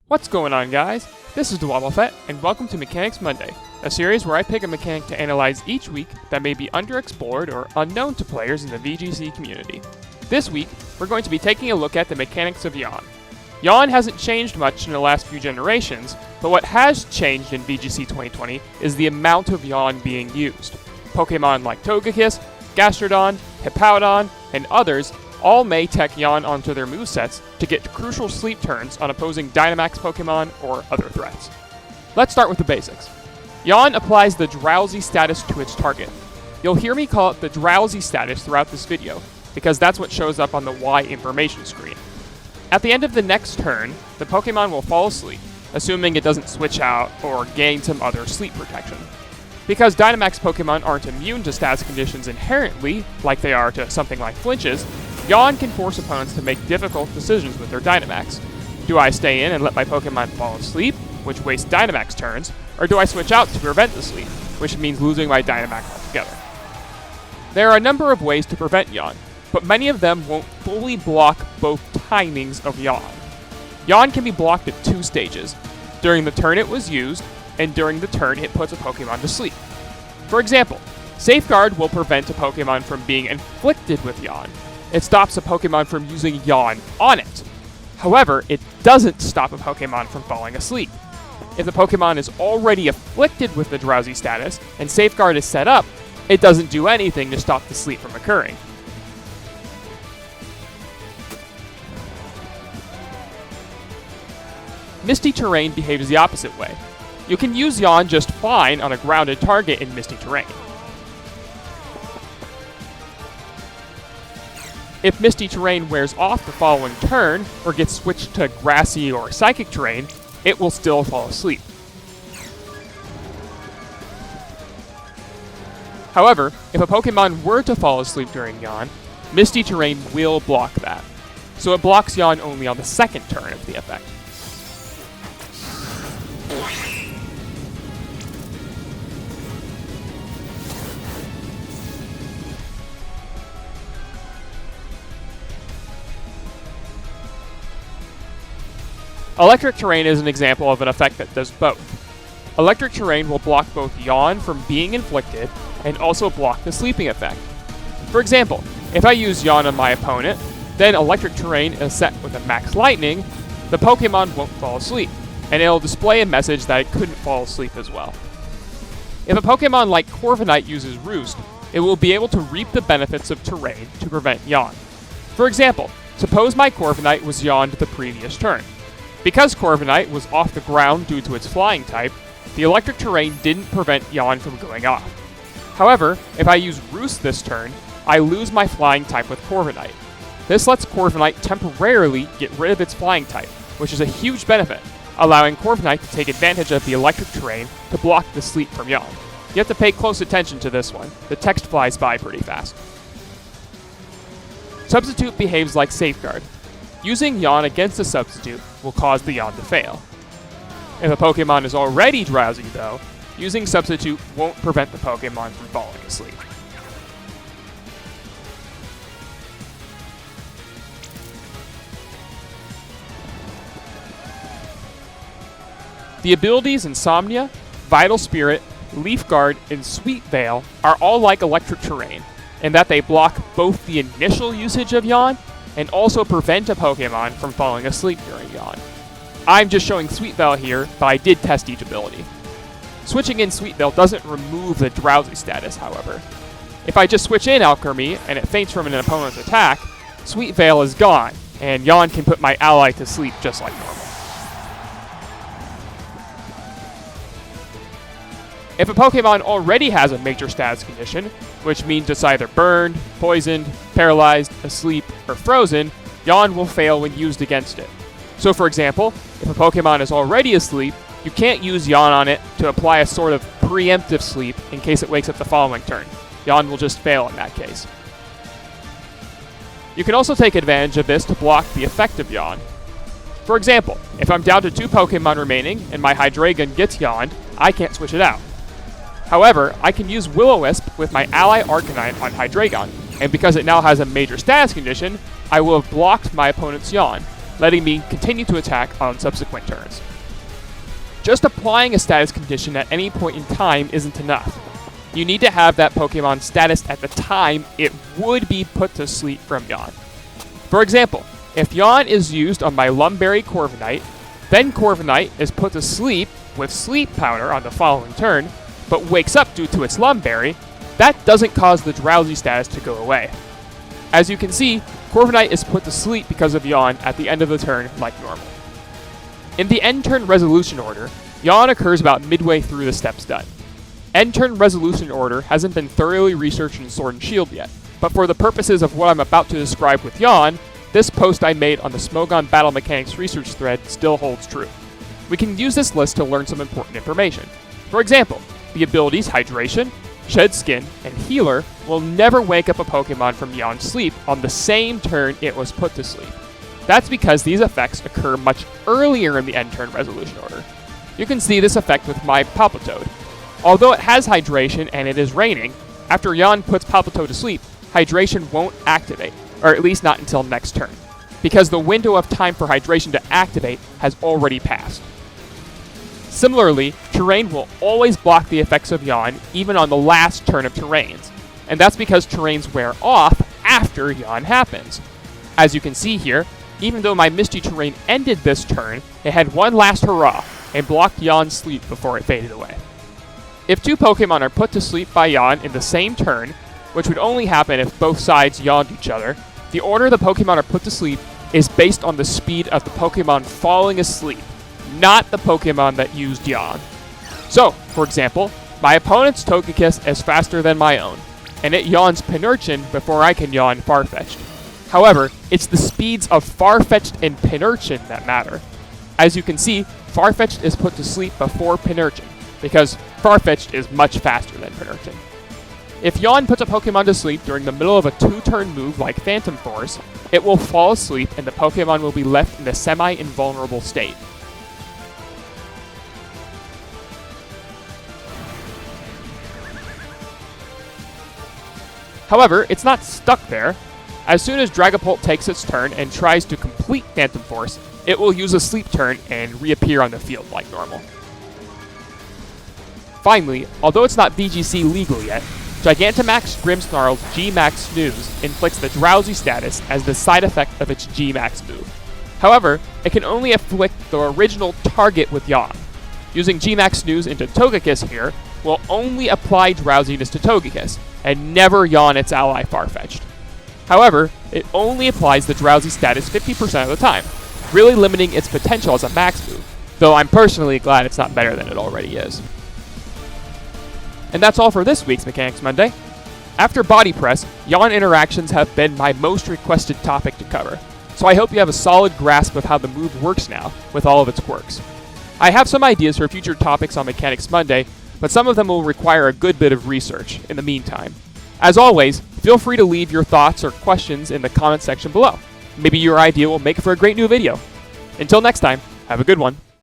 What's going on, guys? This is DaWoblefet, and welcome to Mechanics Monday, a series where I pick a mechanic to analyze each week that may be underexplored or unknown to players in the VGC community. This week, we're going to be taking a look at the mechanics of Yawn. Yawn hasn't changed much in the last few generations, but what has changed in VGC 2020 is the amount of Yawn being used. Pokemon like Togekiss, Gastrodon, Hippowdon, and others all may tech Yawn onto their movesets to get crucial sleep turns on opposing Dynamax Pokemon or other threats. Let's start with the basics. Yawn applies the drowsy status to its target. You'll hear me call it the drowsy status throughout this video, because that's what shows up on the Y information screen. At the end of the next turn, the Pokemon will fall asleep, assuming it doesn't switch out or gain some other sleep protection. Because Dynamax Pokemon aren't immune to status conditions inherently, like they are to something like flinches, Yawn can force opponents to make difficult decisions with their Dynamax. Do I stay in and let my Pokemon fall asleep, which wastes Dynamax turns, or do I switch out to prevent the sleep, which means losing my Dynamax altogether? There are a number of ways to prevent Yawn, but many of them won't fully block both timings of Yawn. Yawn can be blocked at two stages: during the turn it was used, and during the turn it puts a Pokemon to sleep. For example, Safeguard will prevent a Pokemon from being inflicted with Yawn. It stops a Pokemon from using Yawn on it. However, it doesn't stop a Pokemon from falling asleep. If the Pokemon is already afflicted with the drowsy status, and Safeguard is set up, it doesn't do anything to stop the sleep from occurring. Misty Terrain behaves the opposite way. You can use Yawn just fine on a grounded target in Misty Terrain. If Misty Terrain wears off the following turn, or gets switched to Grassy or Psychic Terrain, it will still fall asleep. However, if a Pokemon were to fall asleep during Yawn, Misty Terrain will block that, so it blocks Yawn only on the second turn of the effect. Electric Terrain is an example of an effect that does both. Electric Terrain will block both Yawn from being inflicted and also block the sleeping effect. For example, if I use Yawn on my opponent, then Electric Terrain is set with a Max Lightning, the Pokemon won't fall asleep, and it'll display a message that it couldn't fall asleep as well. If a Pokemon like Corviknight uses Roost, it will be able to reap the benefits of Terrain to prevent Yawn. For example, suppose my Corviknight was Yawned the previous turn. Because Corviknight was off the ground due to its flying type, the Electric Terrain didn't prevent Yawn from going off. However, if I use Roost this turn, I lose my flying type with Corviknight. This lets Corviknight temporarily get rid of its flying type, which is a huge benefit, allowing Corviknight to take advantage of the Electric Terrain to block the sleep from Yawn. You have to pay close attention to this one. The text flies by pretty fast. Substitute behaves like Safeguard. Using Yawn against a substitute will cause the Yawn to fail. If a Pokemon is already drowsy, though, using Substitute won't prevent the Pokemon from falling asleep. The abilities Insomnia, Vital Spirit, Leaf Guard, and Sweet Veil are all like Electric Terrain, in that they block both the initial usage of Yawn and also prevent a Pokemon from falling asleep during Yawn. I'm just showing Sweet Veil here, but I did test each ability. Switching in Sweet Veil doesn't remove the drowsy status, however. If I just switch in Alchemy and it faints from an opponent's attack, Sweet Veil is gone, and Yawn can put my ally to sleep just like normal. If a Pokemon already has a major status condition, which means it's either burned, poisoned, paralyzed, asleep, or frozen, Yawn will fail when used against it. So for example, if a Pokemon is already asleep, you can't use Yawn on it to apply a sort of preemptive sleep in case it wakes up the following turn. Yawn will just fail in that case. You can also take advantage of this to block the effect of Yawn. For example, if I'm down to 2 Pokemon remaining and my Hydreigon gets Yawned, I can't switch it out. However, I can use Will-O-Wisp with my ally Arcanine on Hydreigon, and because it now has a major status condition, I will have blocked my opponent's Yawn. letting me continue to attack on subsequent turns. Just applying a status condition at any point in time isn't enough. You need to have that Pokemon's status at the time it would be put to sleep from Yawn. For example, if Yawn is used on my Lumberry Corviknight, then Corviknight is put to sleep with Sleep Powder on the following turn, but wakes up due to its Lumberry, that doesn't cause the drowsy status to go away. As you can see, Corviknight is put to sleep because of Yawn at the end of the turn like normal. In the end turn resolution order, Yawn occurs about midway through the steps done. End turn resolution order hasn't been thoroughly researched in Sword and Shield yet, but for the purposes of what I'm about to describe with Yawn, this post I made on the Smogon Battle Mechanics research thread still holds true. We can use this list to learn some important information. For example, the abilities Hydration, Shed Skin, and Healer will never wake up a Pokemon from Yawn's sleep on the same turn it was put to sleep. That's because these effects occur much earlier in the end turn resolution order. You can see this effect with my Palpitoad. Although it has Hydration and it is raining, after Yawn puts Palpitoad to sleep, Hydration won't activate, or at least not until next turn, because the window of time for Hydration to activate has already passed. Similarly, Terrain will always block the effects of Yawn even on the last turn of Terrains, and that's because Terrains wear off after Yawn happens. As you can see here, even though my Misty Terrain ended this turn, it had one last hurrah and blocked Yawn's sleep before it faded away. If two Pokemon are put to sleep by Yawn in the same turn, which would only happen if both sides yawned each other, the order the Pokemon are put to sleep is based on the speed of the Pokemon falling asleep, not the Pokemon that used Yawn. So, for example, my opponent's Togekiss is faster than my own, and it yawns Pinurchin before I can yawn Farfetch'd. However, it's the speeds of Farfetch'd and Pinurchin that matter. As you can see, Farfetch'd is put to sleep before Pinurchin, because Farfetch'd is much faster than Pinurchin. If Yawn puts a Pokemon to sleep during the middle of a 2-turn move like Phantom Force, it will fall asleep and the Pokemon will be left in a semi-invulnerable state. However, it's not stuck there. As soon as Dragapult takes its turn and tries to complete Phantom Force, it will use a sleep turn and reappear on the field like normal. Finally, although it's not VGC legal yet, Gigantamax Grimmsnarl's G-Max Snooze inflicts the drowsy status as the side effect of its G-Max move. However, it can only afflict the original target with Yawn. Using G-Max Snooze into Togekiss here will only apply drowsiness to Togekiss, and never yawn its ally Farfetch'd. However, it only applies the drowsy status 50% of the time, really limiting its potential as a max move, though I'm personally glad it's not better than it already is. And that's all for this week's Mechanics Monday. After Body Press, Yawn interactions have been my most requested topic to cover, so I hope you have a solid grasp of how the move works now, with all of its quirks. I have some ideas for future topics on Mechanics Monday, but some of them will require a good bit of research in the meantime. As always, feel free to leave your thoughts or questions in the comment section below. Maybe your idea will make for a great new video. Until next time, have a good one.